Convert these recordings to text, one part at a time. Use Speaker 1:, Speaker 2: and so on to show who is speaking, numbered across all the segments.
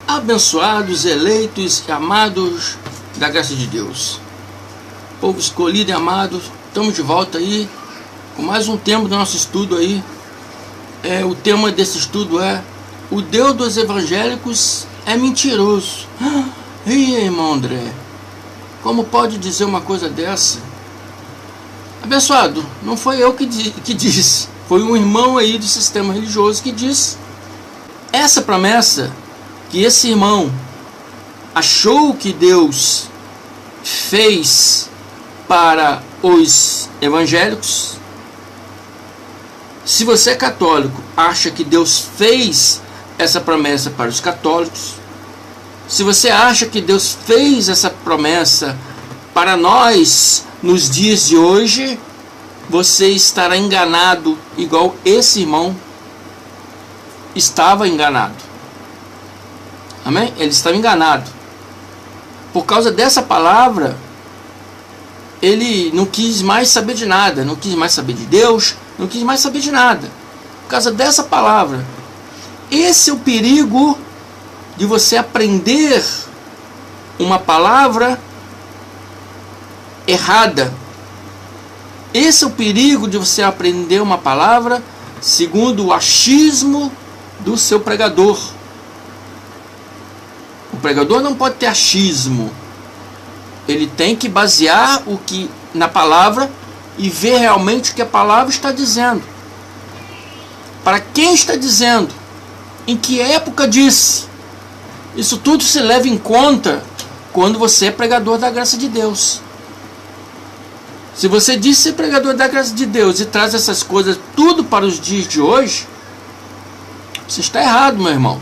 Speaker 1: Abençoados, eleitos e amados da graça de Deus, povo escolhido e amado, estamos de volta aí com mais um tema do nosso estudo aí. O tema desse estudo é: o Deus dos evangélicos é mentiroso. Ih, irmão André, como pode dizer uma coisa dessa? Abençoado, não foi eu que disse, foi um irmão aí do sistema religioso que disse. Essa promessa que esse irmão achou que Deus fez para os evangélicos, se você é católico, acha que Deus fez essa promessa para os católicos, se você acha que Deus fez essa promessa para nós nos dias de hoje, você estará enganado, igual esse irmão estava enganado. Amém? Ele estava enganado. Por causa dessa palavra, ele não quis mais saber de nada, não quis mais saber de Deus, não quis mais saber de nada. Por causa dessa palavra. Esse é o perigo de você aprender uma palavra errada. Esse é o perigo de você aprender uma palavra segundo o achismo do seu pregador. O pregador não pode ter achismo. Ele tem que basear o que na palavra e ver realmente o que a palavra está dizendo. Para quem está dizendo? Em que época disse? Isso tudo se leva em conta quando você é pregador da graça de Deus. Se você diz ser pregador da graça de Deus e traz essas coisas tudo para os dias de hoje, você está errado, meu irmão.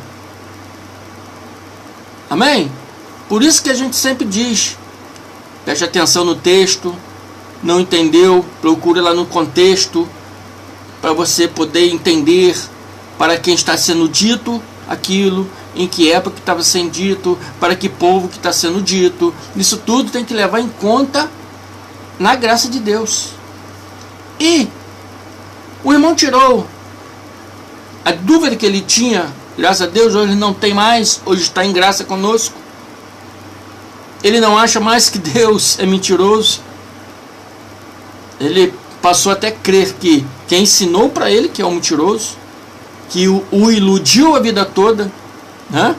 Speaker 1: Amém? Por isso que a gente sempre diz: preste atenção no texto, não entendeu, procura lá no contexto, para você poder entender para quem está sendo dito aquilo, em que época que estava sendo dito, para que povo que está sendo dito. Isso tudo tem que levar em conta na graça de Deus. E o irmão tirou a dúvida que ele tinha. Graças a Deus, hoje ele não tem mais, hoje está em graça conosco. Ele não acha mais que Deus é mentiroso. Ele passou até a crer que quem ensinou para ele que é um mentiroso, que o iludiu a vida toda, né?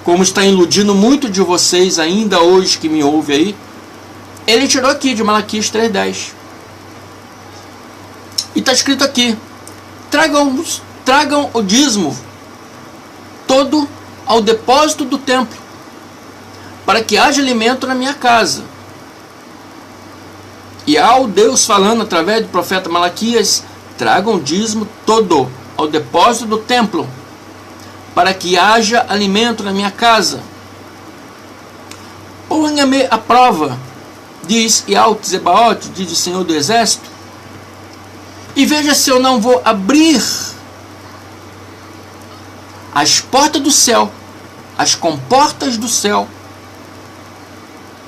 Speaker 1: Como está iludindo muito de vocês ainda hoje que me ouve aí. Ele tirou aqui de Malaquias 3:10. E está escrito aqui: tragam o dízimo todo ao depósito do templo, para que haja alimento na minha casa. E ao Deus falando através do profeta Malaquias: tragam o dízimo todo ao depósito do templo, para que haja alimento na minha casa. Ponha-me à prova, diz Yahweh Zebaoth, diz o Senhor do Exército, e veja se eu não vou abrir as portas do céu, as comportas do céu,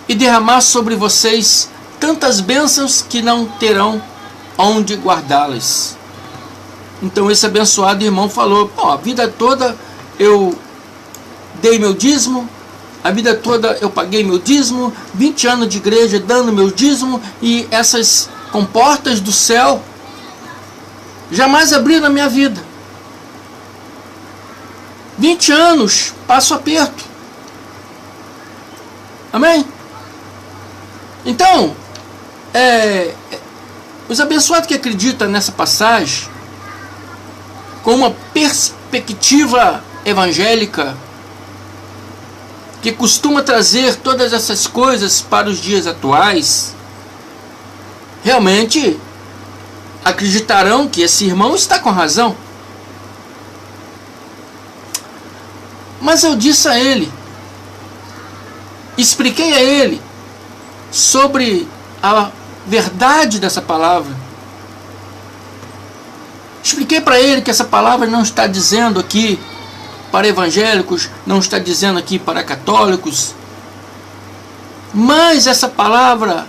Speaker 1: e derramar sobre vocês tantas bênçãos que não terão onde guardá-las. Então esse abençoado irmão falou: a vida toda eu dei meu dízimo, a vida toda eu paguei meu dízimo, 20 anos de igreja dando meu dízimo, e essas comportas do céu jamais abriram na minha vida. 20 anos, passo aperto. Amém? Então, os abençoados que acreditam nessa passagem com uma perspectiva evangélica, que costuma trazer todas essas coisas para os dias atuais, realmente acreditarão que esse irmão está com razão. Mas eu disse a ele, expliquei a ele sobre a verdade dessa palavra. Expliquei para ele que essa palavra não está dizendo aqui para evangélicos, não está dizendo aqui para católicos, mas essa palavra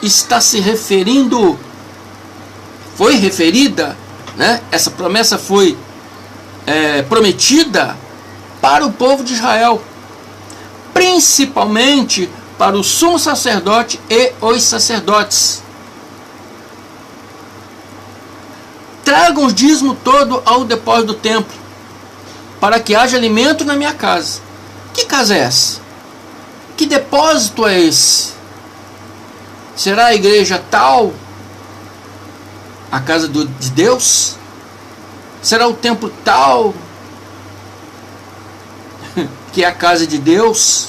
Speaker 1: está se referindo, foi referida, né? Essa promessa foi prometida para o povo de Israel, principalmente para o sumo sacerdote e os sacerdotes. Tragam o dízimo todo ao depósito do templo, para que haja alimento na minha casa. Que casa é essa? Que depósito é esse? Será a igreja tal? A casa de Deus? Será o templo tal? Que é a casa de Deus?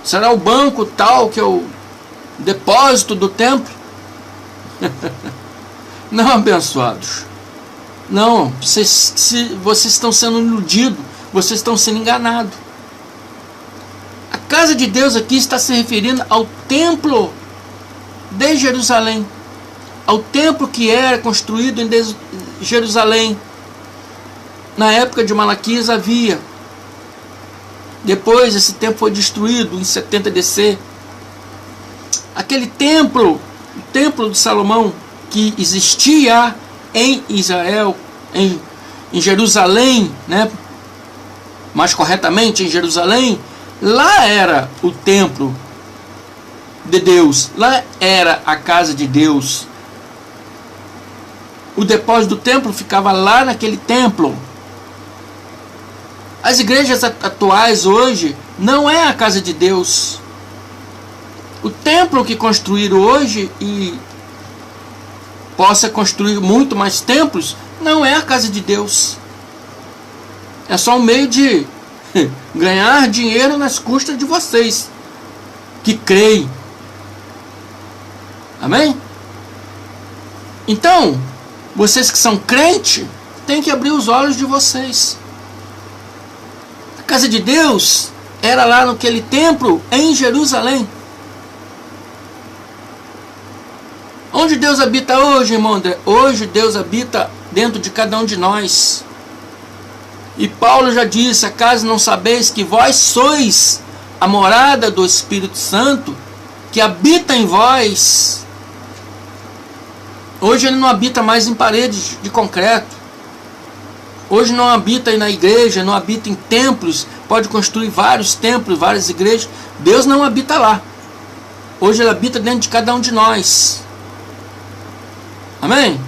Speaker 1: Será o banco tal que é o depósito do templo? Não, abençoados. Não, vocês estão sendo iludidos, vocês estão sendo enganados. A casa de Deus aqui está se referindo ao templo de Jerusalém, ao templo que era construído em Jerusalém. Na época de Malaquias havia. Depois esse templo foi destruído em 70 DC. Aquele templo, o templo de Salomão, que existia em Israel, em Jerusalém, né? Mais corretamente em Jerusalém, lá era o templo de Deus, lá era a casa de Deus. O depósito do templo ficava lá naquele templo. As igrejas atuais hoje não é a casa de Deus. O templo que construíram hoje e possa construir muito mais templos, não é a casa de Deus. É só um meio de ganhar dinheiro nas custas de vocês que creem. Amém? Então, vocês que são crentes, têm que abrir os olhos de vocês. A casa de Deus era lá naquele templo em Jerusalém. Onde Deus habita hoje, irmão André? Hoje Deus habita dentro de cada um de nós. E Paulo já disse: acaso não sabeis que vós sois a morada do Espírito Santo, que habita em vós? Hoje ele não habita mais em paredes de concreto. Hoje não habita na igreja, não habita em templos. Pode construir vários templos, várias igrejas. Deus não habita lá. Hoje ele habita dentro de cada um de nós. Amém?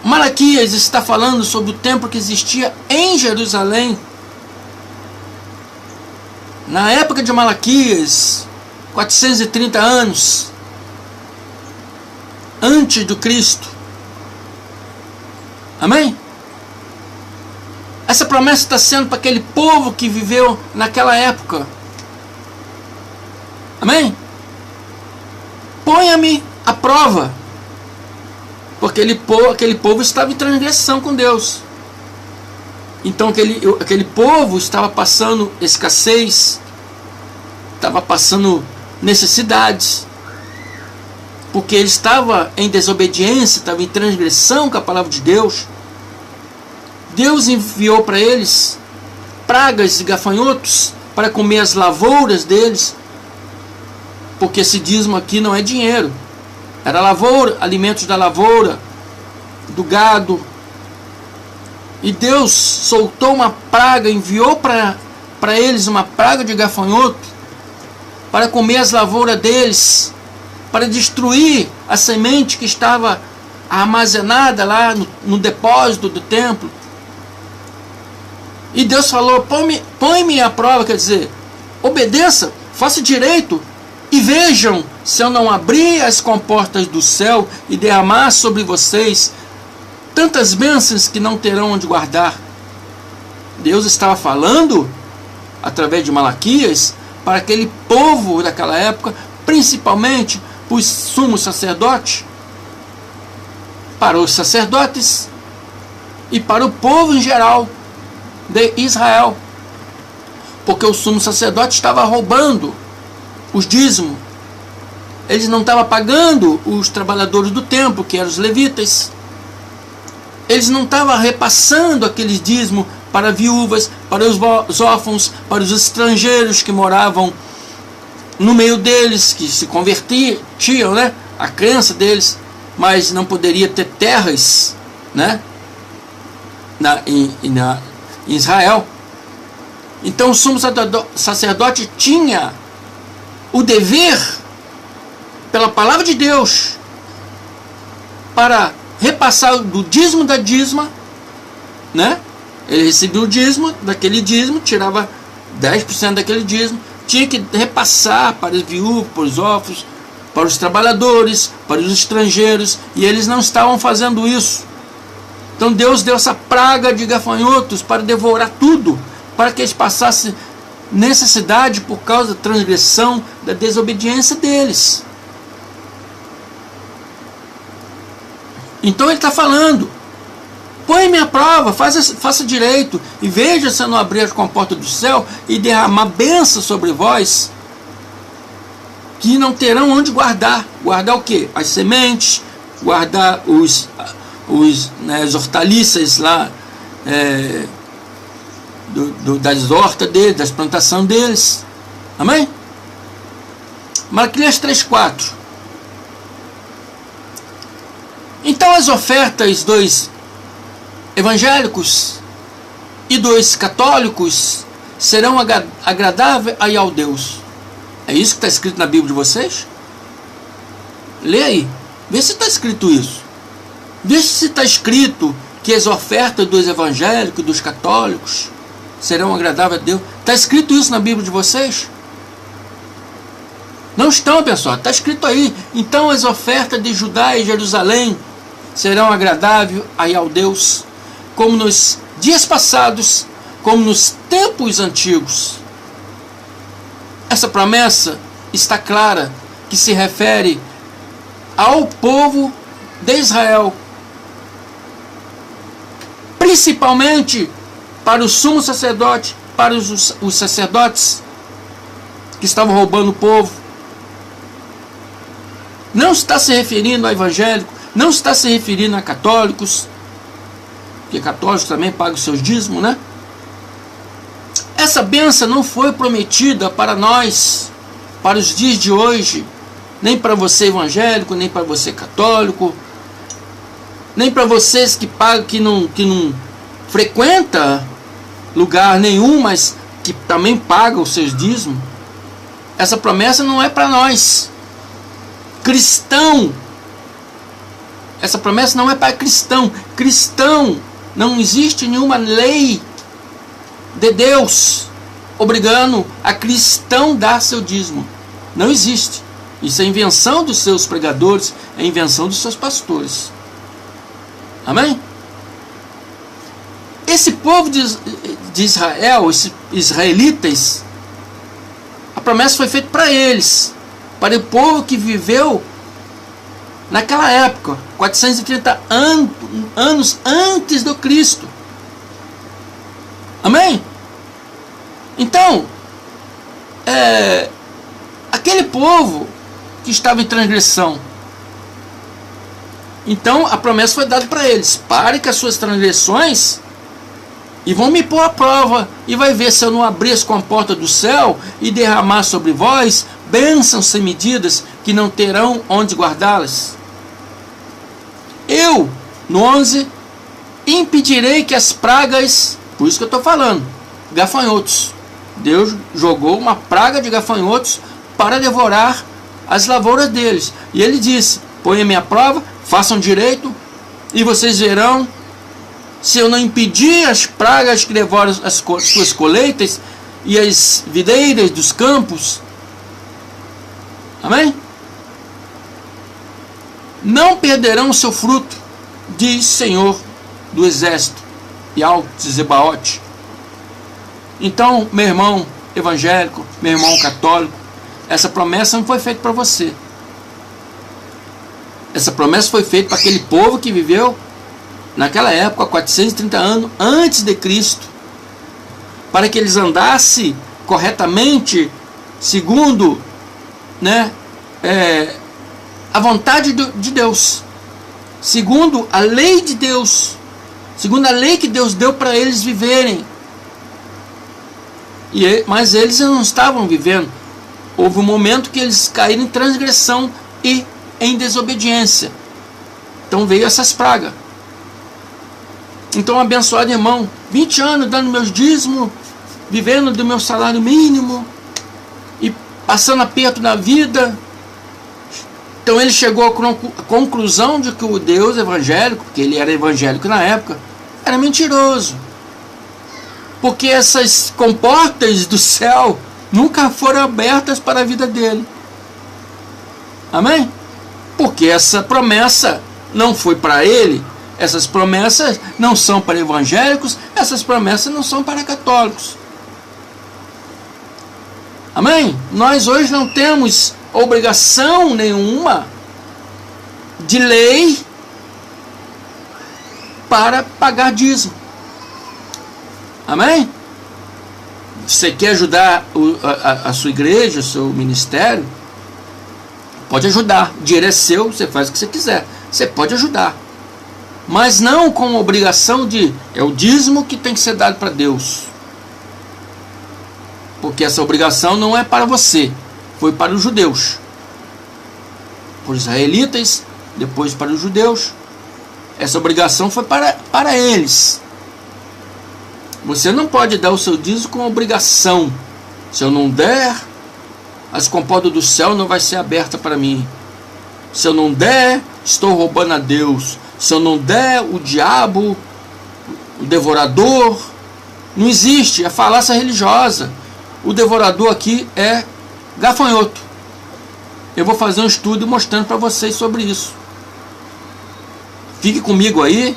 Speaker 1: Malaquias está falando sobre o templo que existia em Jerusalém. Na época de Malaquias, 430 anos antes do Cristo. Amém? Essa promessa está sendo para aquele povo que viveu naquela época. Amém? Ponha-me à prova. Porque aquele povo estava em transgressão com Deus. Então aquele povo estava passando escassez, estava passando necessidades, porque ele estava em desobediência, estava em transgressão com a palavra de Deus. Deus enviou para eles pragas e gafanhotos para comer as lavouras deles, porque esse dízimo aqui não é dinheiro. Era lavoura, alimentos da lavoura, do gado. E Deus soltou uma praga, enviou para eles uma praga de gafanhoto, para comer as lavouras deles, para destruir a semente que estava armazenada lá no depósito do templo. E Deus falou: põe-me à prova, quer dizer, obedeça, faça direito, e vejam se eu não abrir as comportas do céu e derramar sobre vocês tantas bênçãos que não terão onde guardar. Deus estava falando, através de Malaquias, para aquele povo daquela época, principalmente para os sumos sacerdotes, para os sacerdotes e para o povo em geral de Israel. Porque o sumo sacerdote estava roubando os dízimos. Eles não estavam pagando os trabalhadores do templo, que eram os levitas. Eles não estavam repassando aqueles dízimos para viúvas, para os órfãos, para os estrangeiros que moravam no meio deles, que se convertiam, né? A crença deles, mas não poderia ter terras, né? em Israel. Então o sumo sacerdote tinha o dever, pela palavra de Deus, para repassar do dízimo da dízima, né? Ele recebia o dízimo, daquele dízimo, tirava 10% daquele dízimo, tinha que repassar para os viúvos, para os órfãos, para os trabalhadores, para os estrangeiros, e eles não estavam fazendo isso. Então Deus deu essa praga de gafanhotos para devorar tudo, para que eles passassem necessidade por causa da transgressão, da desobediência deles. Então ele está falando: põe-me à prova, faça direito, e veja se eu não abrir as comportas do céu e derramar bênção sobre vós, que não terão onde guardar. Guardar o quê? As sementes, guardar as hortaliças lá, das hortas deles, das plantações deles. Amém? Malaquias 3:4. Então as ofertas dos evangélicos e dos católicos serão agradáveis aí ao Deus. É isso que está escrito na Bíblia de vocês? Lê aí, vê se está escrito isso. Vê se está escrito que as ofertas dos evangélicos e dos católicos serão agradáveis a Deus. Está escrito isso na Bíblia de vocês? Não estão, pessoal. Está escrito aí. Então as ofertas de Judá e Jerusalém serão agradáveis aí ao Deus, como nos dias passados, como nos tempos antigos. Essa promessa está clara, que se refere ao povo de Israel, principalmente para o sumo sacerdote, para os sacerdotes que estavam roubando o povo. Não está se referindo a evangélico, não está se referindo a católicos, porque católicos também pagam seus dízimos, né? Essa bênção não foi prometida para nós, para os dias de hoje, nem para você evangélico, nem para você católico, nem para vocês que pagam, que não frequenta lugar nenhum, mas que também pagam os seus dízimos. Essa promessa não é para nós cristão. Essa promessa não é para cristão. Cristão, não existe nenhuma lei de Deus obrigando a cristão dar seu dízimo. Não existe. Isso é invenção dos seus pregadores, é invenção dos seus pastores. Amém? Esse povo de Israel, esses israelitas, a promessa foi feita para eles, para o povo que viveu naquela época, 430 anos antes do Cristo. Amém? Então, aquele povo que estava em transgressão, então a promessa foi dada para eles: pare com as suas transgressões e vão me pôr à prova, e vai ver se eu não abrir as comportas do céu e derramar sobre vós bênçãos sem medidas, que não terão onde guardá-las. Eu, no 11, impedirei que as pragas, por isso que eu estou falando, gafanhotos. Deus jogou uma praga de gafanhotos para devorar as lavouras deles. E ele disse: ponham-me à prova, façam direito, e vocês verão se eu não impedir as pragas que devoram as suas colheitas e as videiras dos campos. Amém? Não perderão o seu fruto, diz Senhor do Exército, Yahweh-Zebaoth. Então, meu irmão evangélico, meu irmão católico, essa promessa não foi feita para você. Essa promessa foi feita para aquele povo que viveu naquela época, 430 anos antes de Cristo, para que eles andassem corretamente, segundo, né, a vontade de Deus, segundo a lei de Deus, segundo a lei que Deus deu para eles viverem. Mas eles não estavam vivendo. Houve um momento que eles caíram em transgressão e em desobediência. Então veio essas pragas. Então, abençoado irmão, 20 anos dando meus dízimos, vivendo do meu salário mínimo e passando aperto na vida. Então ele chegou à conclusão de que o Deus evangélico, porque ele era evangélico na época, era mentiroso. Porque essas comportas do céu nunca foram abertas para a vida dele. Amém? Porque essa promessa não foi para ele. Essas promessas não são para evangélicos, essas promessas não são para católicos. Amém? Nós hoje não temos obrigação nenhuma de lei para pagar dízimo. Amém? Você quer ajudar a sua igreja, o seu ministério? Pode ajudar. O dinheiro é seu, você faz o que você quiser. Você pode ajudar. Mas não com obrigação de... É o dízimo que tem que ser dado para Deus. Porque essa obrigação não é para você. Foi para os judeus. Para os israelitas, depois para os judeus. Essa obrigação foi para eles. Você não pode dar o seu dízimo com obrigação. Se eu não der, as comportas do céu não vai ser aberta para mim. Se eu não der, estou roubando a Deus. Se eu não der, o diabo, o devorador, não existe, é falácia religiosa. O devorador aqui é gafanhoto. Eu vou fazer um estudo mostrando para vocês sobre isso. Fique comigo aí,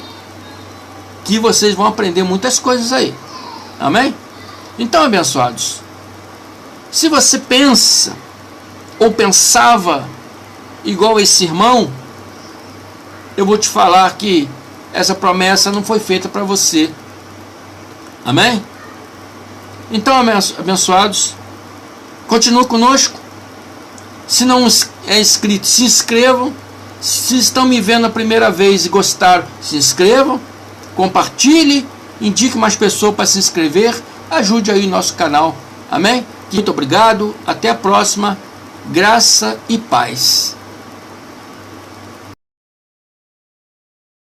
Speaker 1: que vocês vão aprender muitas coisas aí. Amém? Então, abençoados, se você pensa ou pensava igual esse irmão, eu vou te falar que essa promessa não foi feita para você. Amém? Então, abençoados, continue conosco. Se não é inscrito, se inscrevam. Se estão me vendo a primeira vez e gostaram, se inscrevam. Compartilhe, indique mais pessoas para se inscrever. Ajude aí o nosso canal. Amém? Muito obrigado. Até a próxima. Graça e paz.